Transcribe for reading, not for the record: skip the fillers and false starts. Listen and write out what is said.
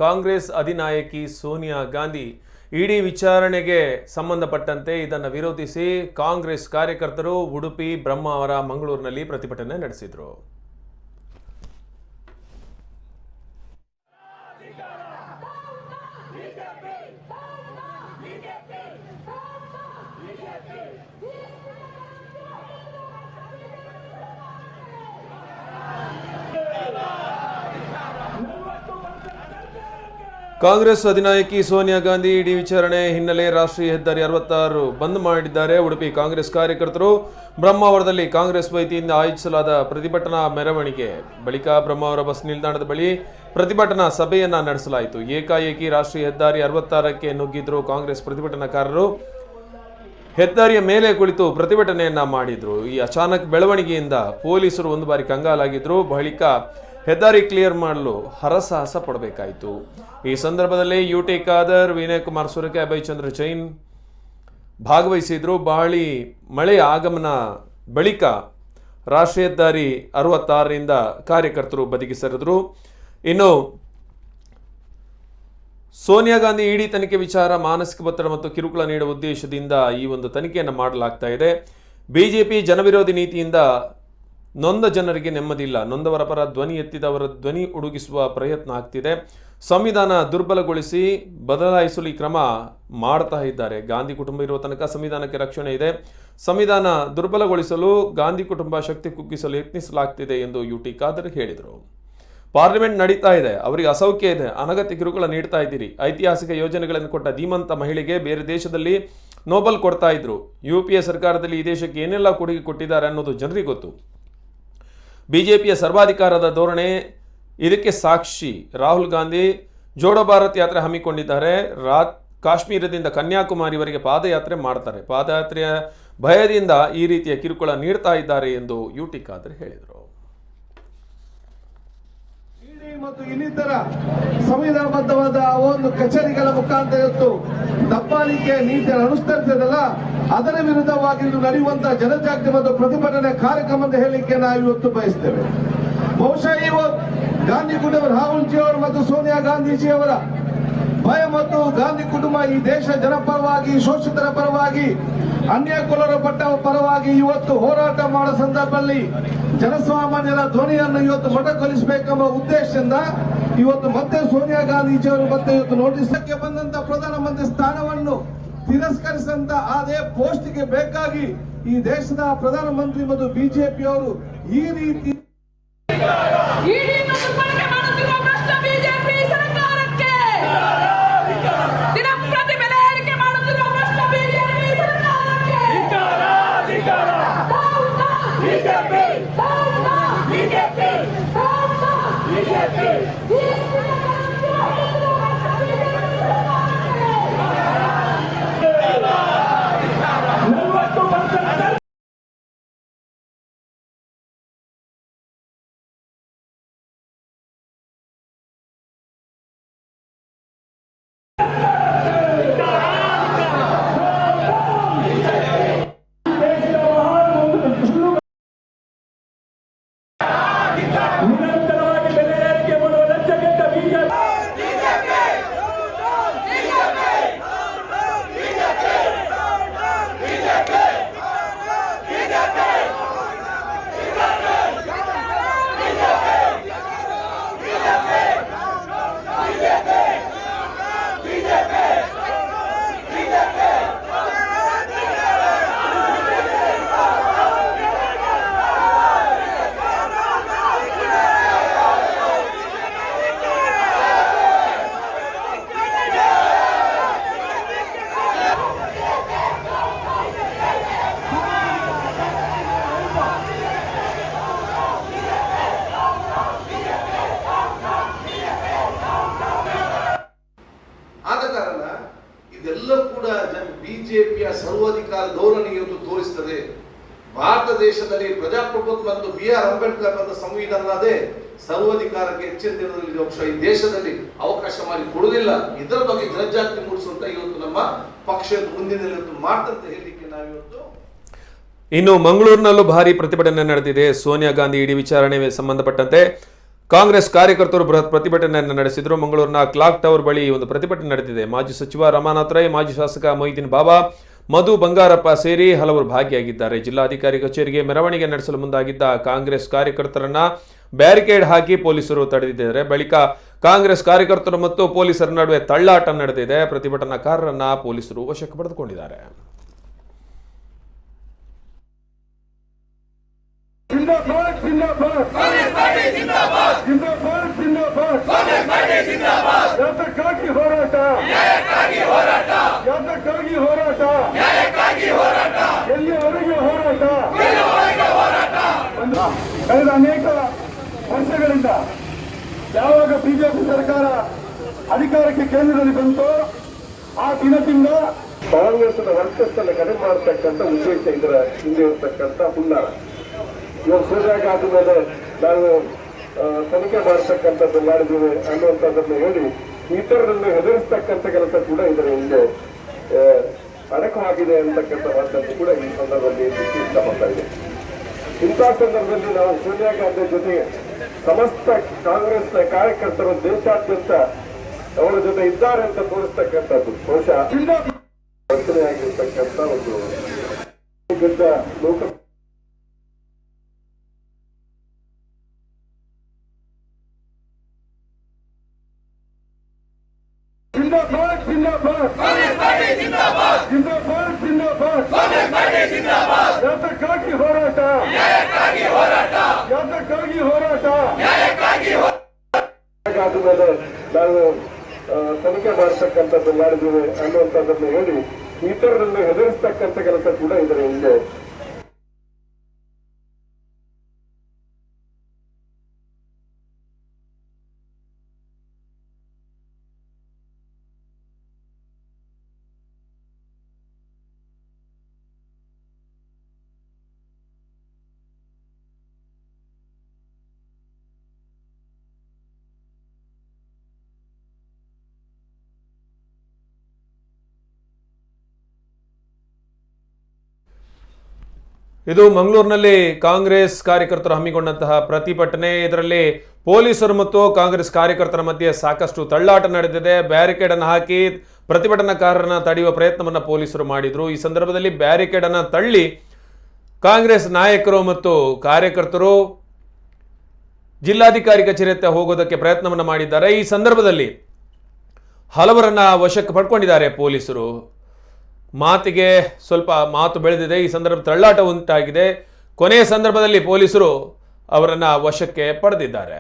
ಕಾಂಗ್ರೆಸ್ ಅಧಿನಾಯಕಿ ಸೋನಿಯಾ ಗಾಂಧಿ ಇಡಿ ವಿಚಾರಣೆಗೆ ಸಂಬಂಧಪಟ್ಟಂತೆ ಇದನ್ನು ವಿರೋಧಿಸಿ ಕಾಂಗ್ರೆಸ್ ಕಾರ್ಯಕರ್ತರು ಉಡುಪಿ ಬ್ರಹ್ಮಾವರ ಮಂಗಳೂರಿನಲ್ಲಿ ಪ್ರತಿಭಟನೆ ನಡೆಸಿದರು. ಕಾಂಗ್ರೆಸ್ ಅಧಿನಾಯಕಿ ಸೋನಿಯಾ ಗಾಂಧಿ ಇಡಿ ವಿಚಾರಣೆ ಹಿನ್ನೆಲೆ ರಾಷ್ಟ್ರೀಯ ಹೆದ್ದಾರಿ 66 ಬಂದ್ ಮಾಡಿದ್ದಾರೆ. ಉಡುಪಿ ಕಾಂಗ್ರೆಸ್ ಕಾರ್ಯಕರ್ತರು ಬ್ರಹ್ಮಾವರದಲ್ಲಿ ಕಾಂಗ್ರೆಸ್ ವತಿಯಿಂದ ಆಯೋಜಿಸಲಾದ ಪ್ರತಿಭಟನಾ ಮೆರವಣಿಗೆ ಬಳಿಕ ಬ್ರಹ್ಮಾವರ ಬಸ್ ನಿಲ್ದಾಣದ ಬಳಿ ಪ್ರತಿಭಟನಾ ಸಭೆಯನ್ನ ನಡೆಸಲಾಯಿತು. ಏಕಾಏಕಿ ರಾಷ್ಟ್ರೀಯ ಹೆದ್ದಾರಿ 66ಕ್ಕೆ ನುಗ್ಗಿದ್ರು ಕಾಂಗ್ರೆಸ್ ಪ್ರತಿಭಟನಾಕಾರರು. ಹೆದ್ದಾರಿಯ ಮೇಲೆ ಕುಳಿತು ಪ್ರತಿಭಟನೆಯನ್ನ ಮಾಡಿದ್ರು. ಈ ಅಚಾನಕ್ ಬೆಳವಣಿಗೆಯಿಂದ ಪೊಲೀಸರು ಒಂದು ಬಾರಿ ಕಂಗಾಲಾಗಿದ್ರು. ಬಳಿಕ ಹೆದ್ದಾರಿ ಕ್ಲಿಯರ್ ಮಾಡಲು ಹರಸಾಹಸ ಪಡಬೇಕಾಯಿತು. ಈ ಸಂದರ್ಭದಲ್ಲಿ ಯುಟಿ ಖಾದರ್, ವಿನಯ್ ಕುಮಾರ್ ಸುರಕೆ, ಅಭಯ್ ಚಂದ್ರ ಜೈನ್ ಭಾಗವಹಿಸಿದ್ರು. ಮಳೆಯ ಆಗಮನ ಬಳಿಕ ರಾಷ್ಟ್ರೀಯ ಹೆದ್ದಾರಿ 66ರಿಂದ ಕಾರ್ಯಕರ್ತರು ಬದಿಗೆ ಸರಿದ್ರು. ಇನ್ನು ಸೋನಿಯಾ ಗಾಂಧಿ ಇಡಿ ತನಿಖೆ ವಿಚಾರ ಮಾನಸಿಕ ಒತ್ತಡ ಮತ್ತು ಕಿರುಕುಳ ನೀಡುವ ಉದ್ದೇಶದಿಂದ ಈ ಒಂದು ತನಿಖೆಯನ್ನು ಮಾಡಲಾಗ್ತಾ ಇದೆ. ಬಿಜೆಪಿ ಜನವಿರೋಧಿ ನೀತಿಯಿಂದ ನೊಂದ ಜನರಿಗೆ ನೆಮ್ಮದಿಲ್ಲ. ನೊಂದವರ ಪರ ಧ್ವನಿ ಎತ್ತಿದವರ ಧ್ವನಿ ಉಡುಗಿಸುವ ಪ್ರಯತ್ನ ಆಗ್ತಿದೆ. ಸಂವಿಧಾನ ದುರ್ಬಲಗೊಳಿಸಿ ಬದಲಾಯಿಸಲು ಈ ಕ್ರಮ ಮಾಡ್ತಾ ಇದ್ದಾರೆ. ಗಾಂಧಿ ಕುಟುಂಬ ಇರುವ ತನಕ ಸಂವಿಧಾನಕ್ಕೆ ರಕ್ಷಣೆ ಇದೆ. ಸಂವಿಧಾನ ದುರ್ಬಲಗೊಳಿಸಲು ಗಾಂಧಿ ಕುಟುಂಬ ಶಕ್ತಿ ಕುಗ್ಗಿಸಲು ಯತ್ನಿಸಲಾಗ್ತಿದೆ ಎಂದು ಯುಟಿ ಖಾದರ್ ಹೇಳಿದರು. ಪಾರ್ಲಿಮೆಂಟ್ ನಡೀತಾ ಇದೆ, ಅವರಿಗೆ ಅಸೌಖ್ಯ ಇದೆ, ಅನಗತ್ಯ ಕಿರುಕುಳ ನೀಡ್ತಾ ಇದ್ದೀರಿ. ಐತಿಹಾಸಿಕ ಯೋಜನೆಗಳನ್ನು ಕೊಟ್ಟ ಧೀಮಂತ ಮಹಿಳೆಗೆ ಬೇರೆ ದೇಶದಲ್ಲಿ ನೋಬೆಲ್ ಕೊಡ್ತಾ ಇದ್ರು. ಯುಪಿಎ ಸರ್ಕಾರದಲ್ಲಿ ಈ ದೇಶಕ್ಕೆ ಏನೆಲ್ಲ ಕೊಡುಗೆ ಕೊಟ್ಟಿದ್ದಾರೆ ಅನ್ನೋದು ಜನರಿಗೆ ಗೊತ್ತು. ಬಿಜೆಪಿಯ ಸರ್ವಾಧಿಕಾರದ ಧೋರಣೆ ಇದಕ್ಕೆ ಸಾಕ್ಷಿ. ರಾಹುಲ್ ಗಾಂಧಿ ಜೋಡೋ ಭಾರತ್ ಯಾತ್ರೆ ಹಮ್ಮಿಕೊಂಡಿದ್ದಾರೆ. ಕಾಶ್ಮೀರದಿಂದ ಕನ್ಯಾಕುಮಾರಿವರೆಗೆ ಪಾದಯಾತ್ರೆ ಮಾಡ್ತಾರೆ. ಪಾದಯಾತ್ರೆಯ ಭಯದಿಂದ ಈ ರೀತಿಯ ಕಿರುಕುಳ ನೀಡ್ತಾ ಇದ್ದಾರೆ ಎಂದು ಯುಟಿ ಖಾದರ್ ಹೇಳಿದರು. ಮತ್ತು ಇನ್ನಿತರ ಸಂವಿಧಾನಬದ್ಧವಾದ ಒಂದು ಕಚೇರಿಗಳ ಮುಖಾಂತರ ಇವತ್ತು ದಬ್ಬಾಳಿಕೆ ನೀತಿಯನ್ನು ಅನುಸರಿಸದಲ್ಲ, ಅದರ ವಿರುದ್ಧವಾಗಿ ನಡೆಯುವಂತಹ ಜನಜಾಗೃತಿ ಮತ್ತು ಪ್ರತಿಭಟನೆ ಕಾರ್ಯಕ್ರಮ ಅಂತ ಹೇಳಲಿಕ್ಕೆ ನಾವು ಇವತ್ತು ಬಯಸ್ತೇವೆ. ಬಹುಶಃ ಇವತ್ತು ಗಾಂಧಿ ಕುಟುಂಬ ರಾಹುಲ್ ಜಿ ಅವರು ಮತ್ತು ಸೋನಿಯಾ ಗಾಂಧೀಜಿಯವರ ಭಯ ಮತ್ತು ಗಾಂಧಿ ಕುಟುಂಬ ಈ ದೇಶ ಜನಪರವಾಗಿ, ಶೋಷಿತರ ಪರವಾಗಿ, ಅನ್ಯಾಯಕ್ಕೊಳರ ಪಟ್ಟ ಪರವಾಗಿ ಇವತ್ತು ಹೋರಾಟ ಮಾಡೋ ಸಂದರ್ಭದಲ್ಲಿ ಜನಸಾಮಾನ್ಯರ ಧ್ವನಿಯನ್ನು ಇವತ್ತು ಮೊಟಕುಗೊಳಿಸಬೇಕೆಂಬ ಉದ್ದೇಶದಿಂದ ಇವತ್ತು ಮತ್ತೆ ಸೋನಿಯಾ ಗಾಂಧೀಜಿಯವರು ಮತ್ತೆ ಇವತ್ತು ನೋಟಿಸ್ಗೆ ಬಂದಂತ ಪ್ರಧಾನಮಂತ್ರಿ ಸ್ಥಾನವನ್ನು ತಿರಸ್ಕರಿಸಿದಂತ ಅದೇ ಪೋಸ್ಟ್ಗೆ ಬೇಕಾಗಿ ಈ ದೇಶದ ಪ್ರಧಾನಮಂತ್ರಿ ಮತ್ತು ಬಿಜೆಪಿಯವರು ಈ ರೀತಿ ಇದೆಲ್ಲ ಕೂಡ ಬಿಜೆಪಿಯ ಸರ್ವಾಧಿಕಾರ ಧೋರಣೆಯನ್ನು ತೋರಿಸುತ್ತದೆ. ಭಾರತ ದೇಶದಲ್ಲಿ ಪ್ರಜಾಪ್ರಭುತ್ವ ಮತ್ತು ಬಿ.ಆರ್. ಅಂಬೇಡ್ಕರ್ ಬಂದ ಸಂವಿಧಾನದೇ ಸರ್ವಾಧಿಕಾರಕ್ಕೆ ಹೆಚ್ಚಿನ ದಿನದಲ್ಲಿ ಈ ದೇಶದಲ್ಲಿ ಅವಕಾಶ ಮಾಡಿ ಕೊಡುವುದಿಲ್ಲ. ಇದರ ಬಗ್ಗೆ ಜನಜಾಗೃತಿ ಮೂಡಿಸುವಂತ ಇವತ್ತು ನಮ್ಮ ಪಕ್ಷ ಮುಂದಿನ ಮಾಡ್ತಂತ ಹೇಳಲಿಕ್ಕೆ ನಾವಿವತ್ತು. ಇನ್ನು ಮಂಗಳೂರಿನಲ್ಲೂ ಭಾರಿ ಪ್ರತಿಭಟನೆ ನಡೆದಿದೆ. ಸೋನಿಯಾ ಗಾಂಧಿ ಇಡಿ ವಿಚಾರಣೆಗೆ ಸಂಬಂಧಪಟ್ಟಂತೆ ಕಾಂಗ್ರೆಸ್ ಕಾರ್ಯಕರ್ತರು ಬೃಹತ್ ಪ್ರತಿಭಟನೆಯನ್ನು ನಡೆಸಿದರು. ಮಂಗಳೂರಿನ ಕ್ಲಾಕ್ ಟವರ್ ಬಳಿ ಒಂದು ಪ್ರತಿಭಟನೆ ನಡೆದಿದೆ. ಮಾಜಿ ಸಚಿವ ರಮಾನಾಥ್ ರೈ, ಮಾಜಿ ಶಾಸಕ ಮೊಹಿದ್ದೀನ್ ಬಾಬಾ, ಮಧು ಬಂಗಾರಪ್ಪ ಸೇರಿ ಹಲವರು ಭಾಗಿಯಾಗಿದ್ದಾರೆ. ಜಿಲ್ಲಾಧಿಕಾರಿ ಕಚೇರಿಗೆ ಮೆರವಣಿಗೆ ನಡೆಸಲು ಮುಂದಾಗಿದ್ದ ಕಾಂಗ್ರೆಸ್ ಕಾರ್ಯಕರ್ತರನ್ನ ಬ್ಯಾರಿಕೇಡ್ ಹಾಕಿ ಪೊಲೀಸರು ತಡೆದಿದ್ದಾರೆ. ಬಳಿಕ ಕಾಂಗ್ರೆಸ್ ಕಾರ್ಯಕರ್ತರು ಮತ್ತು ಪೊಲೀಸರ ನಡುವೆ ತಳ್ಳಾಟ ನಡೆದಿದೆ. ಪ್ರತಿಭಟನಾಕಾರರನ್ನ ಪೊಲೀಸರು ವಶಕ್ಕೆ ಪಡೆದುಕೊಂಡಿದ್ದಾರೆ. जिंदाबाद जिंदाबाद कांग्रेस पार्टी जिंदाबाद जिंदाबाद जिंदाबाद कांग्रेस पार्टी जिंदाबाद ಯಾತಕ್ಕಾಗಿ ಹೋರಾಟ ನ್ಯಾಯಕ್ಕಾಗಿ ಹೋರಾಟ ಯಾತಕ್ಕಾಗಿ ಹೋರಾಟ ನ್ಯಾಯಕ್ಕಾಗಿ ಹೋರಾಟ ಎಲ್ಲಿಯವರೆಗೆ ಹೋರಾಟ ಕಳೆದ ಅನೇಕ ವರ್ಷಗಳಿಂದ ಯಾವಾಗ ಬಿಜೆಪಿ ಸರ್ಕಾರ ಅಧಿಕಾರಕ್ಕೆ ಕೇಂದ್ರದಲ್ಲಿ ಬಂತು ಆ ದಿನದಿಂದ ಕಾಂಗ್ರೆಸ್ನ ವರ್ಚಸ್ಸನ್ನು ಕಡಿಮೆ ಮಾಡತಕ್ಕಂಥ ಉದ್ದೇಶ ಇದರ ಹಿಂದೆ ಇರತಕ್ಕಂಥ ಹುನ್ನಾರ. ಇವಾಗ ಸೋನಿಯಾ ಗಾಂಧಿ ಮೇಲೆ ನಾವು ತನಿಖೆ ಮಾಡತಕ್ಕಂಥದ್ದು ಮಾಡಿದ್ದೀವಿ ಅನ್ನುವಂಥದ್ದನ್ನು ಹೇಳಿ ಇತರರನ್ನು ಹೆದರಿಸ್ತಕ್ಕಂಥ ಕೆಲಸ ಕೂಡ ಇದರ ಹಿಂದೆ ಅಡಕವಾಗಿದೆ ಅಂತಕ್ಕಂಥ ಮಾತನ್ನು ಕೂಡ ಈ ಸಂದರ್ಭದಲ್ಲಿ ಇಷ್ಟಪಡ್ತಾ ಇದೆ. ಇಂಥ ಸಂದರ್ಭದಲ್ಲಿ ನಾವು ಸೋನಿಯಾ ಗಾಂಧಿ ಜೊತೆಗೆ ಸಮಸ್ತ ಕಾಂಗ್ರೆಸ್ನ ಕಾರ್ಯಕರ್ತರು ದೇಶಾದ್ಯಂತ ಅವರ ಜೊತೆ ಇದ್ದಾರೆ ಅಂತ ತೋರಿಸ್ತಕ್ಕಂಥದ್ದು ಬಹುಶಃ ರಚನೆಯಾಗಿರ್ತಕ್ಕಂಥ ಒಂದು ಲೋಕ जिंदाबाद जिंदाबाद कांग्रेस पार्टी जिंदाबाद जिंदाबाद जिंदाबाद कांग्रेस पार्टी जिंदाबाद ಯಾತಕ್ಕಾಗಿ ಹೋರಾಟ ನ್ಯಾಯಕ್ಕಾಗಿ ಹೋರಾಟ ಯಾತಕ್ಕಾಗಿ ಹೋರಾಟ ನ್ಯಾಯಕ್ಕಾಗಿ ಹೋರಾಟ ಮೇಲೆ ನಾವು ತನಿಖೆ ಮಾಡತಕ್ಕಂಥದ್ದು ಮಾಡಿದ್ದೀವಿ ಅನ್ನುವಂಥದ್ದನ್ನು ಹೇಳಿ ಇತರರನ್ನು ಹೆದರಿಸ್ತಕ್ಕಂಥ ಕೆಲಸ ಕೂಡ ಇದರ ಹಿಂದೆ ಇದು ಮಂಗಳೂರಿನಲ್ಲಿ ಕಾಂಗ್ರೆಸ್ ಕಾರ್ಯಕರ್ತರು ಹಮ್ಮಿಕೊಂಡಂತಹ ಪ್ರತಿಭಟನೆ. ಇದರಲ್ಲಿ ಪೊಲೀಸರು ಮತ್ತು ಕಾಂಗ್ರೆಸ್ ಕಾರ್ಯಕರ್ತರ ಮಧ್ಯೆ ಸಾಕಷ್ಟು ತಳ್ಳಾಟ ನಡೆದಿದೆ. ಬ್ಯಾರಿಕೇಡ್ ಅನ್ನು ಹಾಕಿ ಪ್ರತಿಭಟನಾಕಾರರನ್ನ ತಡೆಯುವ ಪ್ರಯತ್ನವನ್ನು ಪೊಲೀಸರು ಮಾಡಿದ್ರು. ಈ ಸಂದರ್ಭದಲ್ಲಿ ಬ್ಯಾರಿಕೇಡ್ ಅನ್ನು ತಳ್ಳಿ ಕಾಂಗ್ರೆಸ್ ನಾಯಕರು ಮತ್ತು ಕಾರ್ಯಕರ್ತರು ಜಿಲ್ಲಾಧಿಕಾರಿ ಕಚೇರಿಯತ್ತ ಹೋಗೋದಕ್ಕೆ ಪ್ರಯತ್ನವನ್ನು ಮಾಡಿದ್ದಾರೆ. ಈ ಸಂದರ್ಭದಲ್ಲಿ ಹಲವರನ್ನ ವಶಕ್ಕೆ ಪಡ್ಕೊಂಡಿದ್ದಾರೆ ಪೊಲೀಸರು. ಮಾತಿಗೆ ಸ್ವಲ್ಪ ಮಾತು ಬೆಳೆದಿದೆ. ಈ ಸಂದರ್ಭ ತಳ್ಳಾಟ ಉಂಟಾಗಿದೆ. ಕೊನೆಯ ಸಂದರ್ಭದಲ್ಲಿ ಪೊಲೀಸರು ಅವರನ್ನು ವಶಕ್ಕೆ ಪಡೆದಿದ್ದಾರೆ.